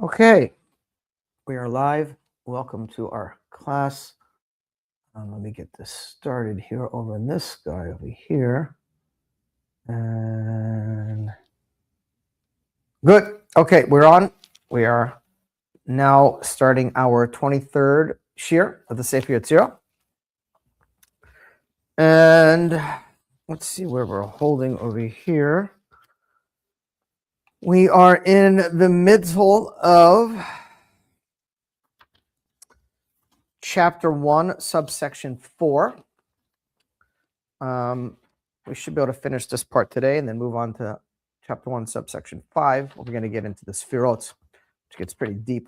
Okay, we are live. Welcome to our class. Let me get this started here over in this guy over here. And good. Okay, we're on. We are now starting our 23rd shir of the Sefer Yetzirah. And let's see where we're holding over here. We are in the middle of chapter 1, subsection 4. We should be able to finish this part today and then move on to chapter 1, subsection 5. We're going to get into the Sefirot, which gets pretty deep.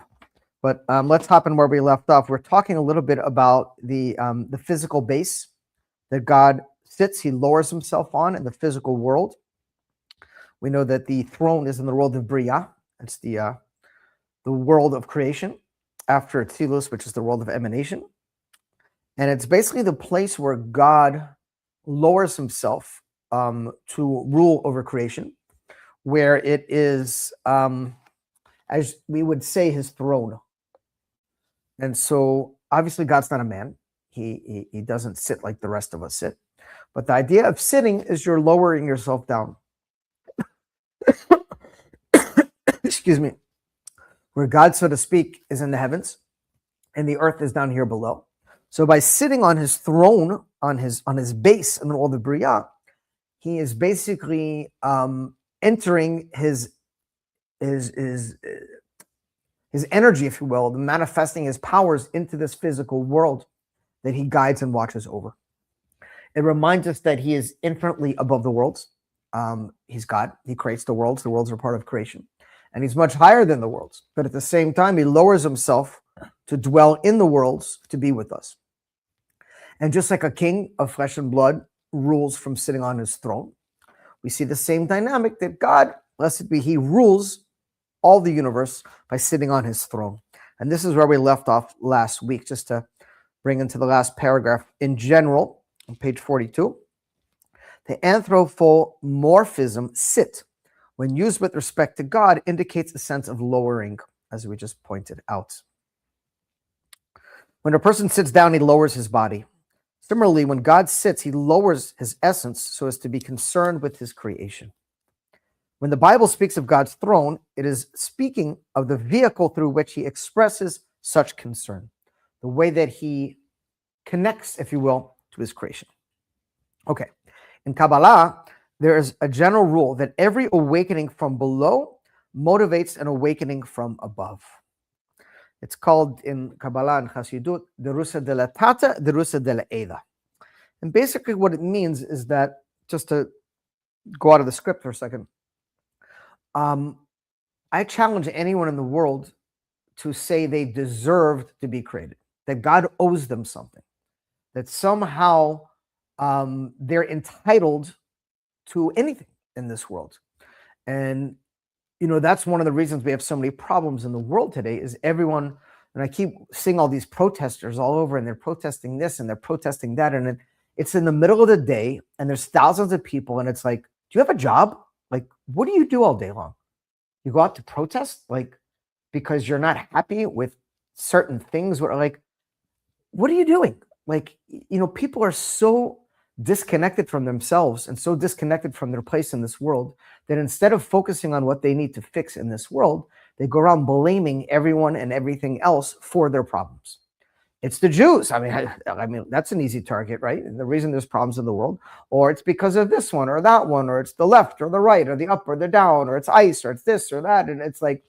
But let's hop in where we left off. We're talking a little bit about the physical base that God sits. He lowers himself on in the physical world. We know that the throne is in the world of Bria. It's the world of creation after Tzilus, which is the world of emanation. And it's basically the place where God lowers himself to rule over creation, where it is, as we would say, his throne. And so obviously God's not a man. He doesn't sit like the rest of us sit. But the idea of sitting is you're lowering yourself down. Excuse me. Where God, so to speak, is in the heavens and the earth is down here below. So by sitting on his throne, on his base in all the Bria, he is basically entering his energy, if you will, manifesting his powers into this physical world that he guides and watches over. It reminds us that he is infinitely above the worlds. He's God. He creates the worlds. The worlds are part of creation. And he's much higher than the worlds. But at the same time, he lowers himself to dwell in the worlds to be with us. And just like a king of flesh and blood rules from sitting on his throne, we see the same dynamic that God, blessed be he, rules all the universe by sitting on his throne. And this is where we left off last week, just to bring into the last paragraph. In general, on page 42, the anthropomorphism sit, when used with respect to God, indicates a sense of lowering, as we just pointed out. When a person sits down, he lowers his body. Similarly, when God sits, he lowers his essence so as to be concerned with his creation. When the Bible speaks of God's throne, it is speaking of the vehicle through which he expresses such concern, the way that he connects, if you will, to his creation. Okay, in Kabbalah, there is a general rule that every awakening from below motivates an awakening from above. It's called in Kabbalah and Hasidut, Derusa de la Tata, Derusa de la Eda. And basically what it means is that, just to go out of the script for a second, I challenge anyone in the world to say they deserved to be created, that God owes them something, that somehow they're entitled to anything in this world. And that's one of the reasons we have so many problems in the world today is everyone, and I keep seeing all these protesters all over, and they're protesting this and they're protesting that. And it's in the middle of the day and there's thousands of people. And it's like, do you have a job? Like, what do you do all day long? You go out to protest, like, because you're not happy with certain things. Like, what are you doing? Like, people are so disconnected from themselves and so disconnected from their place in this world that instead of focusing on what they need to fix in this world, they go around blaming everyone and everything else for their problems. It's the Jews. I mean, that's an easy target, right? The reason there's problems in the world, or it's because of this one or that one, or it's the left or the right or the up or the down, or it's ICE or it's this or that. And it's like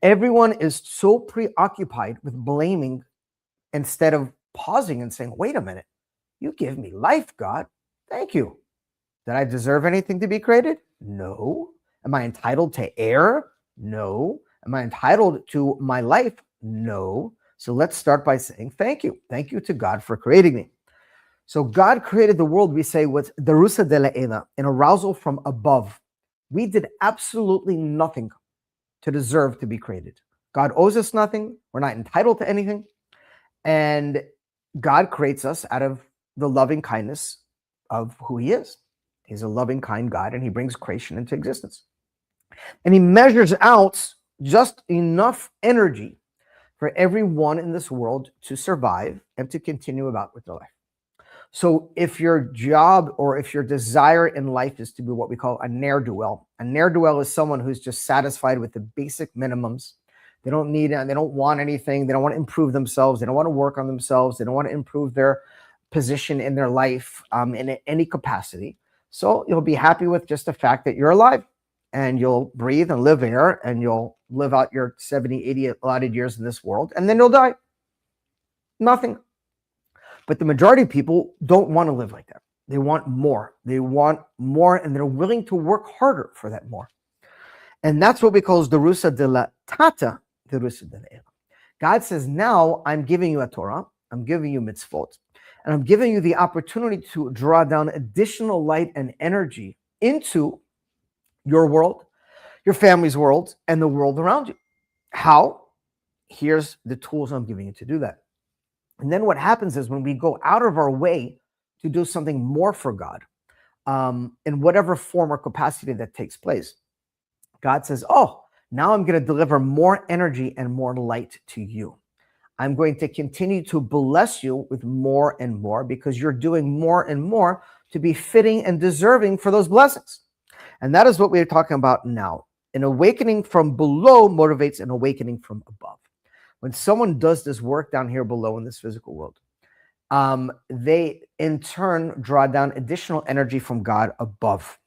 everyone is so preoccupied with blaming instead of pausing and saying, wait a minute, you give me life, God. Thank you. Did I deserve anything to be created? No. Am I entitled to air? No. Am I entitled to my life? No. So let's start by saying thank you. Thank you to God for creating me. So God created the world, we say, with Derusa de la Ela, an arousal from above. We did absolutely nothing to deserve to be created. God owes us nothing. We're not entitled to anything. And God creates us out of the loving kindness of who he is. He's a loving, kind God, and he brings creation into existence. And he measures out just enough energy for everyone in this world to survive and to continue about with their life. So if your job or if your desire in life is to be what we call a ne'er-do-well is someone who's just satisfied with the basic minimums. They don't need, they don't want anything. They don't want to improve themselves. They don't want to work on themselves. They don't want to improve their position in their life in any capacity. So you'll be happy with just the fact that you're alive and you'll breathe and live air and you'll live out your 70, 80 allotted years in this world, and then you'll die. Nothing. But the majority of people don't want to live like that. They want more. They want more, and they're willing to work harder for that more. And that's what we call the Rusa de la Tata, the Rusa de la Ela. God says, now I'm giving you a Torah, I'm giving you mitzvot, and I'm giving you the opportunity to draw down additional light and energy into your world, your family's world, and the world around you. How? Here's the tools I'm giving you to do that. And then what happens is when we go out of our way to do something more for God, in whatever form or capacity that takes place, God says, oh, now I'm going to deliver more energy and more light to you. I'm going to continue to bless you with more and more because you're doing more and more to be fitting and deserving for those blessings. And that is what we're talking about now. An awakening from below motivates an awakening from above. When someone does this work down here below in this physical world, they in turn draw down additional energy from God above.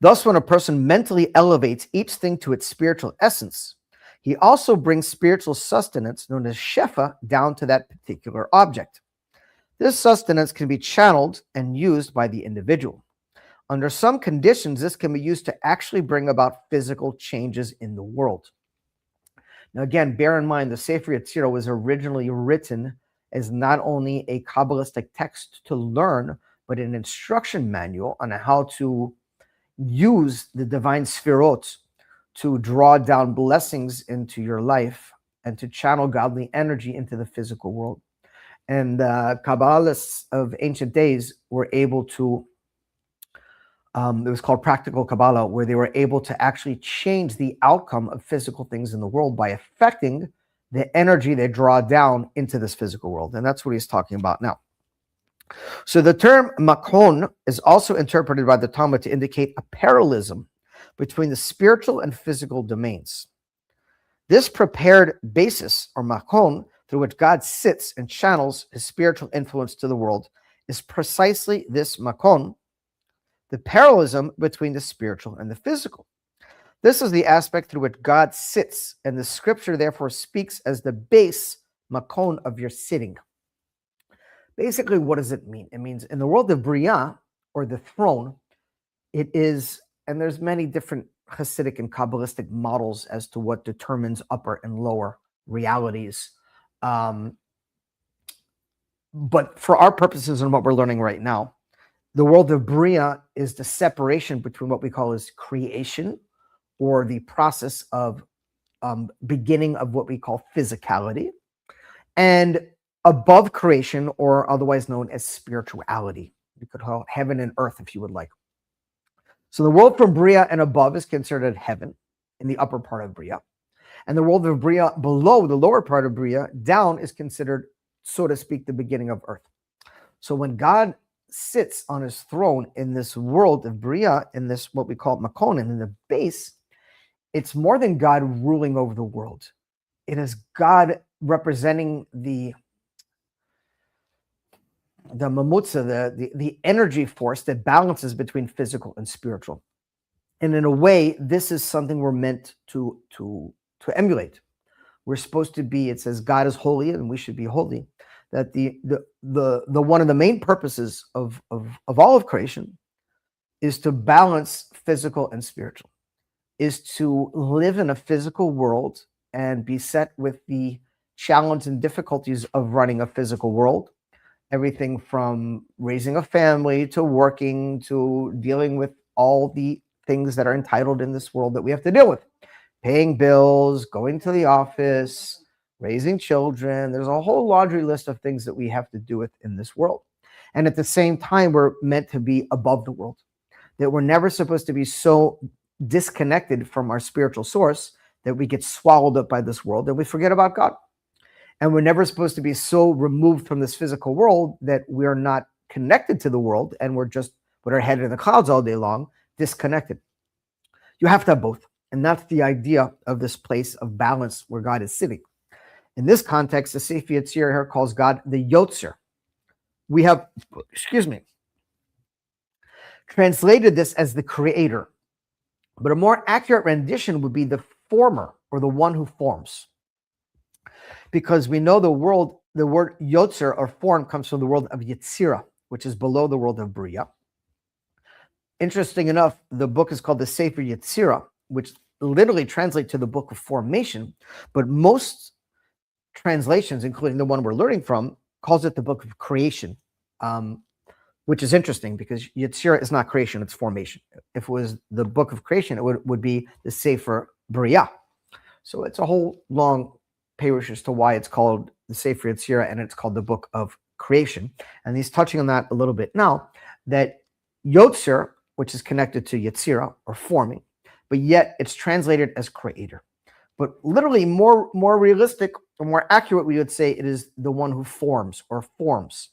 Thus, when a person mentally elevates each thing to its spiritual essence, he also brings spiritual sustenance, known as shefa, down to that particular object. This sustenance can be channeled and used by the individual. Under some conditions, this can be used to actually bring about physical changes in the world. Now, again, bear in mind, the Sefer Yetzirah was originally written as not only a Kabbalistic text to learn, but an instruction manual on how to use the divine sfirot to draw down blessings into your life and to channel godly energy into the physical world. And Kabbalists of ancient days were able to, it was called practical Kabbalah, where they were able to actually change the outcome of physical things in the world by affecting the energy they draw down into this physical world. And that's what he's talking about now. So the term makon is also interpreted by the Talmud to indicate a parallelism between the spiritual and physical domains. This prepared basis, or makon, through which God sits and channels his spiritual influence to the world, is precisely this makon, the parallelism between the spiritual and the physical. This is the aspect through which God sits, and the scripture therefore speaks as the base makon of your sitting. Basically, what does it mean? It means in the world of Bria, or the throne, it is, and there's many different Hasidic and Kabbalistic models as to what determines upper and lower realities. But for our purposes and what we're learning right now, the world of Bria is the separation between what we call as creation, or the process of beginning of what we call physicality, and above creation, or otherwise known as spirituality. You could call it heaven and earth if you would like. So the world from Bria and above is considered heaven in the upper part of Bria. And the world of Bria below, the lower part of Bria, down, is considered, so to speak, the beginning of earth. So when God sits on his throne in this world of Bria, in this what we call Makon, and in the base, it's more than God ruling over the world. It is God representing the mamutza, the energy force that balances between physical and spiritual. And in a way, this is something we're meant to emulate. We're supposed to be, it says God is holy and we should be holy. That the one of the main purposes of all of creation is to balance physical and spiritual, is to live in a physical world and be set with the challenge and difficulties of running a physical world. Everything from raising a family to working to dealing with all the things that are entitled in this world that we have to deal with. Paying bills, going to the office, raising children. There's a whole laundry list of things that we have to do with in this world. And at the same time, we're meant to be above the world. That we're never supposed to be so disconnected from our spiritual source that we get swallowed up by this world and we forget about God. And we're never supposed to be so removed from this physical world that we're not connected to the world and we're just with our head in the clouds all day long, disconnected. You have to have both. And that's the idea of this place of balance where God is sitting. In this context, the Sefer Yetzirah here calls God the Yotzer. We have, translated this as the creator. But a more accurate rendition would be the former, or the one who forms. Because we know the word Yotzer or form comes from the world of Yetzirah, which is below the world of Bria. Interesting enough, the book is called the Sefer Yetzirah, which literally translates to the book of formation, but most translations, including the one we're learning from, calls it the book of creation, which is interesting because Yetzirah is not creation, it's formation. If it was the book of creation, it would be the Sefer Bria. So it's a whole long perush as to why it's called the Sefer Yetzirah and it's called the book of creation. And he's touching on that a little bit now, that Yotzer, which is connected to Yetzirah or forming, but yet it's translated as creator. But literally more realistic or more accurate, we would say it is the one who forms or forms.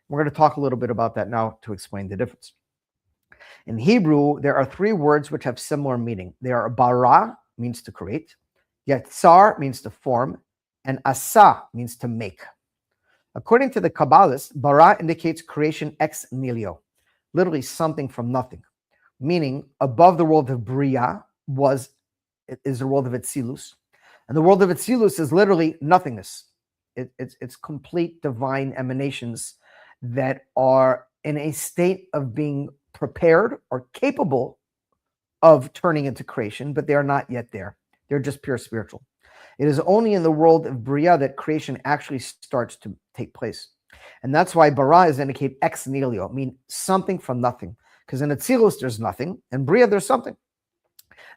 We're going to talk a little bit about that now to explain the difference. In Hebrew, there are three words which have similar meaning. They are bara, means to create, yetzar means to form, and asa means to make. According to the Kabbalists, bara indicates creation ex nihilo, literally something from nothing, meaning above the world of Bria is the world of Etzilus. And the world of Etzilus is literally nothingness. It's complete divine emanations that are in a state of being prepared or capable of turning into creation, but they are not yet there. They're just pure spiritual. It is only in the world of Bria that creation actually starts to take place. And that's why bara is indicated ex nihilo, mean something from nothing. Because in Etzilus, there's nothing. In Bria, there's something.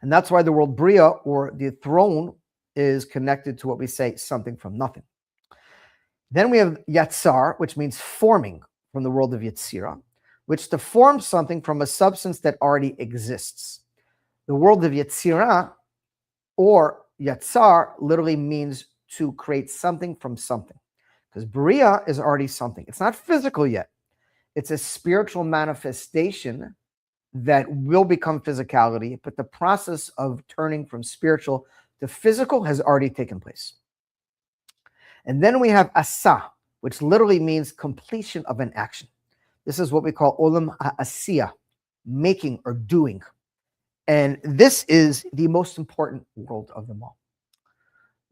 And that's why the word Bria, or the throne, is connected to what we say, something from nothing. Then we have Yatzar, which means forming, from the world of Yetzirah, which to form something from a substance that already exists. The world of Yetzirah, or Yatzar, literally means to create something from something. Because Bria is already something. It's not physical yet. It's a spiritual manifestation that will become physicality, but the process of turning from spiritual to physical has already taken place. And then we have asa, which literally means completion of an action. This is what we call olam ha'asiyah, making or doing. And this is the most important world of them all.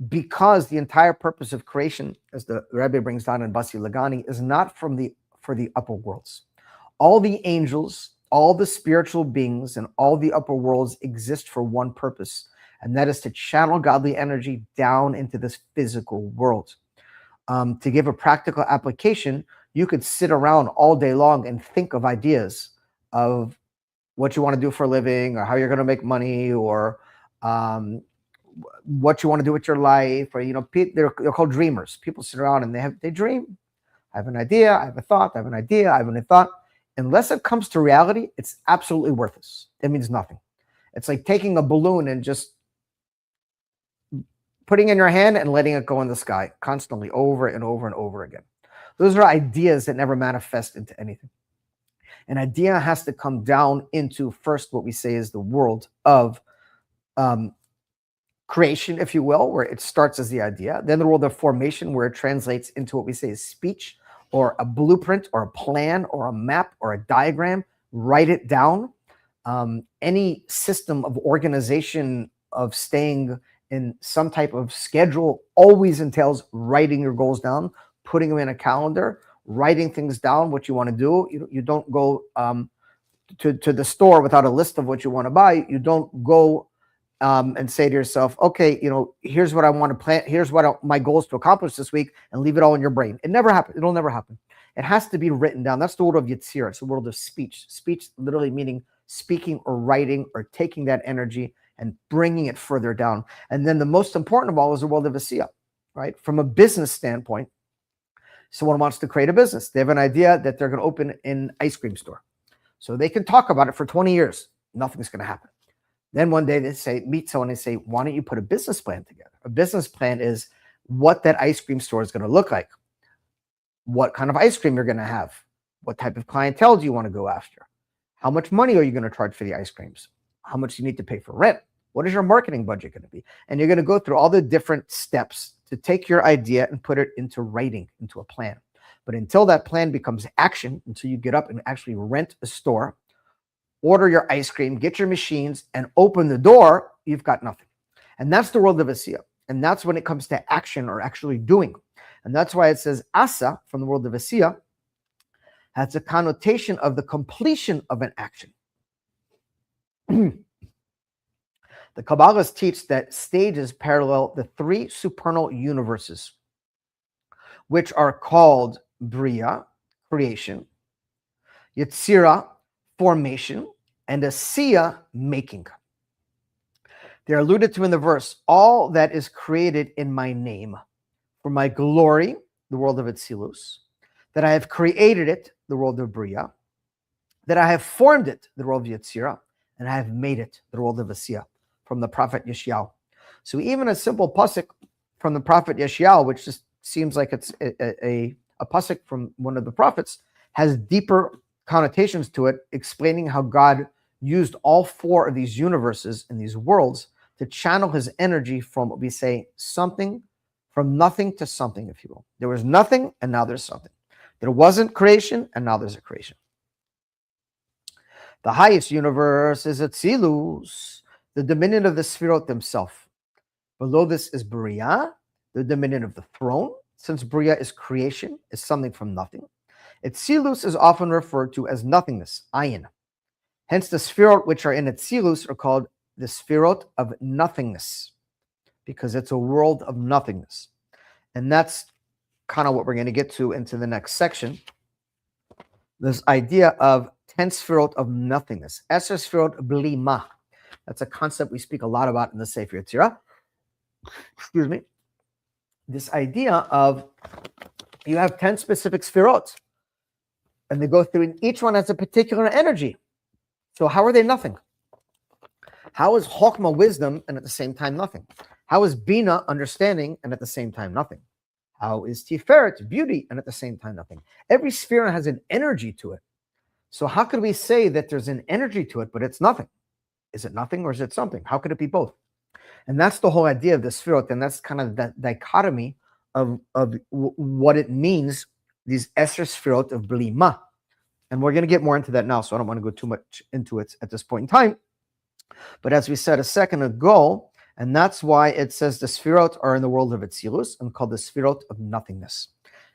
Because the entire purpose of creation, as the Rebbe brings down in Basi Lagani, is not for the upper worlds. All the angels, all the spiritual beings, and all the upper worlds exist for one purpose, and that is to channel godly energy down into this physical world. To give a practical application, you could sit around all day long and think of ideas of what you want to do for a living, or how you're going to make money, or what you want to do with your life, or they're called dreamers. People sit around and they dream. I have an idea, I have a thought, I have an idea, I have a thought. Unless it comes to reality, it's absolutely worthless. It means nothing. It's like taking a balloon and just putting it in your hand and letting it go in the sky constantly over and over and over again. Those are ideas that never manifest into anything. An idea has to come down into first what we say is the world of creation, if you will, where it starts as the idea. Then the world of formation, where it translates into what we say is speech, or a blueprint, or a plan, or a map, or a diagram. Write it down. Any system of organization of staying in some type of schedule always entails writing your goals down, putting them in a calendar, writing things down, what you want to do. You don't go to the store without a list of what you want to buy. You don't go and say to yourself, okay, here's what I want to plan. Here's what my goals to accomplish this week, and leave it all in your brain. It never happens. It'll never happen. It has to be written down. That's the world of Yetzirah. It's the world of speech. Speech literally meaning speaking or writing or taking that energy and bringing it further down. And then the most important of all is the world of Asiyah, right? From a business standpoint, someone wants to create a business. They have an idea that they're going to open an ice cream store. So they can talk about it for 20 years. Nothing's going to happen. Then one day they meet someone and say, why don't you put a business plan together? A business plan is what that ice cream store is going to look like, what kind of ice cream you're going to have, what type of clientele do you want to go after, how much money are you going to charge for the ice creams, how much you need to pay for rent, what is your marketing budget going to be? And you're going to go through all the different steps to take your idea and put it into writing, into a plan. But until that plan becomes action, until you get up and actually rent a store, order your ice cream, get your machines, and open the door, you've got nothing. And that's the world of Asiya. And that's when it comes to action or actually doing. And that's why it says Asa from the world of Asiya has a connotation of the completion of an action. The Kabbalists teach that stages parallel the three supernal universes, which are called Bria, creation, Yetzirah, formation, and Asiya, making. They're alluded to in the verse, all that is created in my name, for my glory, the world of Atzilus, that I have created it, the world of Bria, that I have formed it, the world of Yetzirah, and I have made it, the world of Asiya, from the prophet Yeshayahu. So even a simple pasuk from the prophet Yeshayahu, which just seems like it's a pasuk from one of the prophets, has deeper connotations to it, explaining how God used all four of these universes and these worlds to channel his energy from what we say something, from nothing to something, if you will. There was nothing, and now there's something. There wasn't creation, and now there's a creation. The highest universe is Atzilus, the dominion of the Sefirot themselves. Below this is Bria, the dominion of the throne, since Bria is creation, is something from nothing. Atzilus is often referred to as nothingness, ayin. Hence, the Sefirot which are in Atzilus are called the Sefirot of nothingness, because it's a world of nothingness. And that's kind of what we're going to get to into the next section. This idea of 10 Sefirot of nothingness. Eser Sefirot bli ma. That's a concept we speak a lot about in the Sefer Yetzirah. Excuse me. This idea of you have 10 specific Sefirot, and they go through, and each one has a particular energy. So how are they nothing? How is Chokmah wisdom and at the same time nothing? How is Bina understanding and at the same time nothing? How is Tiferet beauty and at the same time nothing? Every sphere has an energy to it. So how could we say that there's an energy to it, but it's nothing? Is it nothing or is it something? How could it be both? And that's the whole idea of the Sefirot, and that's kind of that dichotomy of what it means, these Eser Sefirot of Bli Ma. And we're going to get more into that now, so I don't want to go too much into it at this point in time. But as we said a second ago, and that's why it says the Sefirot are in the world of Atzilus and called the Sefirot of nothingness,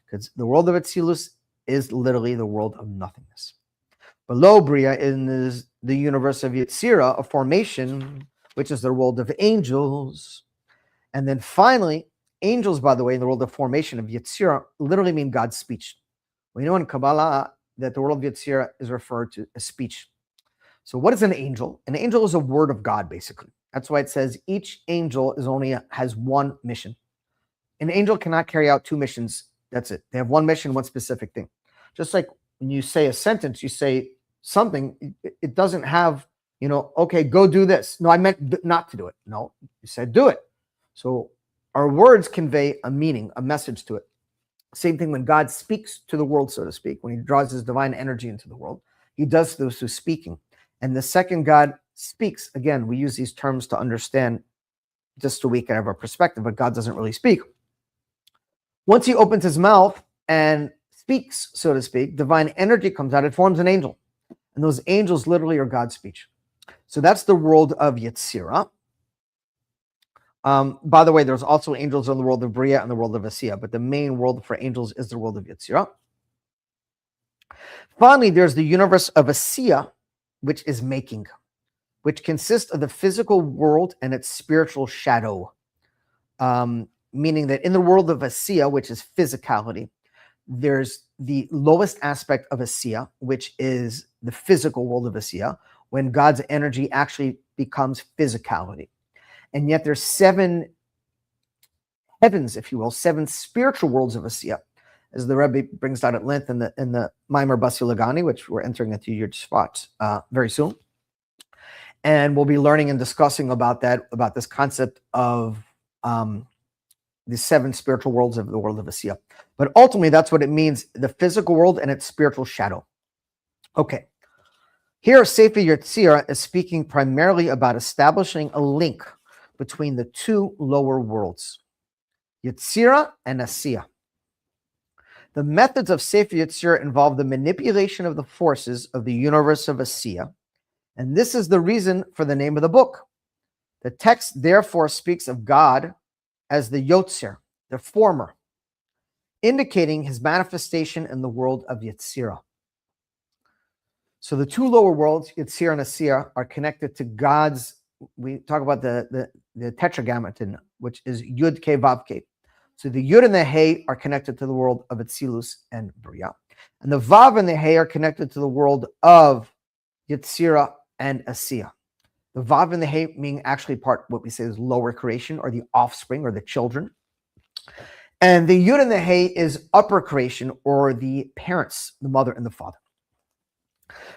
because the world of Atzilus is literally the world of nothingness. Below Bria is the universe of Yetzirah, a formation, which is the world of angels. And then finally, angels, by the way, in the world of formation of Yetzirah, literally mean God's speech. We know in Kabbalah that the world of Yetzirah is referred to as speech. So what is an angel? An angel is a word of God, basically. That's why it says each angel has one mission. An angel cannot carry out two missions. That's it. They have one mission, one specific thing. Just like when you say a sentence, you say something, it doesn't have, okay, go do this. No, I meant not to do it. No, you said do it. So our words convey a meaning, a message to it. Same thing when God speaks to the world, so to speak, when he draws his divine energy into the world, he does this through speaking. And the second God speaks, again, we use these terms to understand just so we can have a perspective, but God doesn't really speak. Once he opens his mouth and speaks, so to speak, divine energy comes out, it forms an angel. And those angels literally are God's speech. So that's the world of Yetzirah. By the way, there's also angels in the world of Bria and the world of Asiya, but the main world for angels is the world of Yetzirah. Finally, there's the universe of Asiya, which is making, which consists of the physical world and its spiritual shadow. Meaning that in the world of Asiya, which is physicality, there's the lowest aspect of Asiya, which is the physical world of Asiya, when God's energy actually becomes physicality. And yet there's 7 heavens, if you will, 7 spiritual worlds of Asiya, as the Rebbe brings out at length in the Maimer Basi Lagani, which we're entering into your spot very soon. And we'll be learning and discussing about this concept of the 7 spiritual worlds of the world of Asiya. But ultimately, that's what it means, the physical world and its spiritual shadow. Okay. Here, Sefer Yetzirah is speaking primarily about establishing a link between the 2 lower worlds, Yetzirah and Asiya. The methods of Sefer Yetzirah involve the manipulation of the forces of the universe of Asiya, and this is the reason for the name of the book. The text therefore speaks of God as the Yotzer, the former, indicating his manifestation in the world of Yetzirah. So the 2 lower worlds, Yetzirah and Asiya, are connected to God's, we talk about the tetragrammaton, which is Yud Ke Vav Ke. So the Yud and the He are connected to the world of Atzilus and Bria. And the Vav and the He are connected to the world of Yetzirah and Asiya. The Vav and the He mean actually part, what we say is lower creation, or the offspring, or the children. And the Yud and the He is upper creation, or the parents, the mother and the father.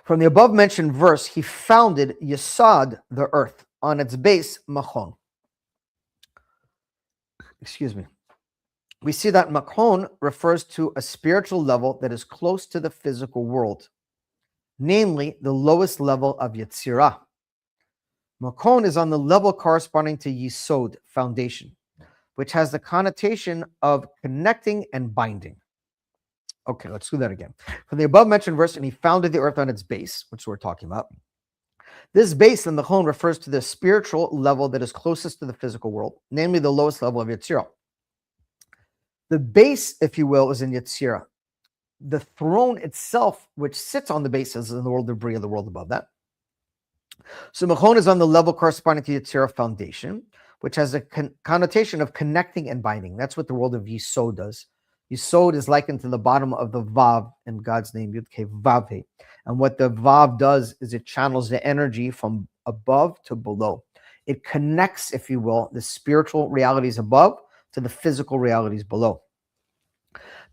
From the above mentioned verse, he founded Yesod, the earth, on its base, Machon. Excuse me. We see that Machon refers to a spiritual level that is close to the physical world, namely the lowest level of Yetzirah. Machon is on the level corresponding to Yesod, foundation, which has the connotation of connecting and binding. Okay, let's do that again. From the above mentioned verse, and he founded the earth on its base, which we're talking about. This base in the Machon refers to the spiritual level that is closest to the physical world, namely the lowest level of Yetzirah. The base, if you will, is in Yetzirah. The throne itself, which sits on the base, is in the world of Bria, the world above that. So Machon is on the level corresponding to Yetzirah foundation, which has a connotation of connecting and binding. That's what the world of Yesod does. Yesod is likened to the bottom of the Vav in God's name, Yud Ke Vav He. And what the Vav does is it channels the energy from above to below. It connects, if you will, the spiritual realities above to the physical realities below.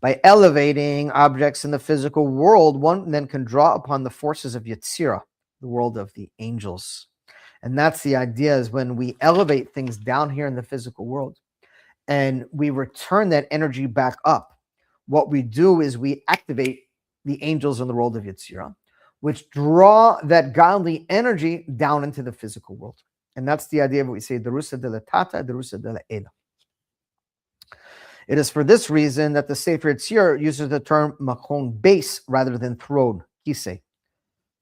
By elevating objects in the physical world, one then can draw upon the forces of Yetzirah, the world of the angels. And that's the idea, is when we elevate things down here in the physical world and we return that energy back up, what we do is we activate the angels in the world of Yetzirah, which draw that godly energy down into the physical world. And that's the idea of what we say, Derusa de la Tata, Derusa de la Eda. It is for this reason that the Sefer Yetzirah uses the term Machon, base, rather than throne, Kisei.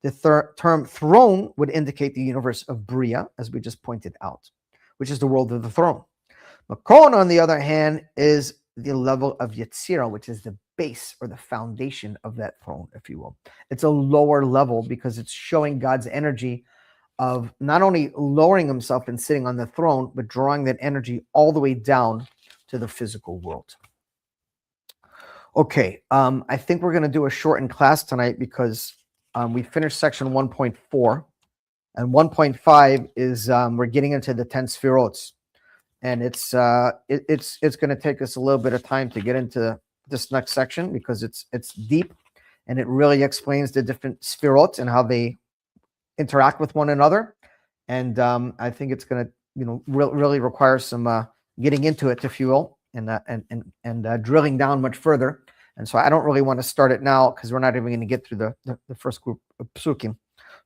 The term throne would indicate the universe of Bria, as we just pointed out, which is the world of the throne. Machon, on the other hand, is the level of Yetzirah, which is the base or the foundation of that throne, if you will. It's a lower level because it's showing God's energy of not only lowering himself and sitting on the throne, but drawing that energy all the way down to the physical world. Okay, I think we're going to do a shortened class tonight because we finished section 1.4, and 1.5 is we're getting into the 10 sefirot, and it's going to take us a little bit of time to get into this next section because it's deep, and it really explains the different sefirot and how they interact with one another. And I think it's going to really require some getting into it, if you will, and drilling down much further. And so I don't really want to start it now because we're not even going to get through the first group of psukim.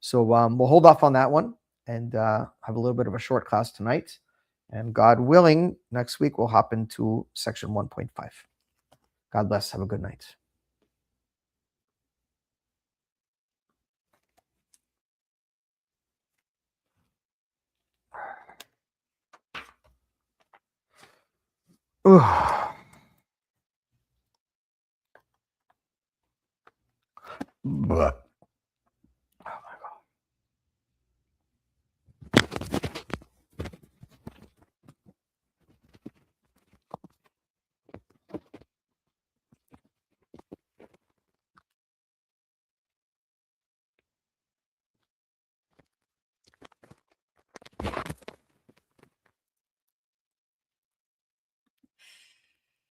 So we'll hold off on that one and have a little bit of a short class tonight. And God willing, next week we'll hop into section 1.5. God bless. Have a good night. But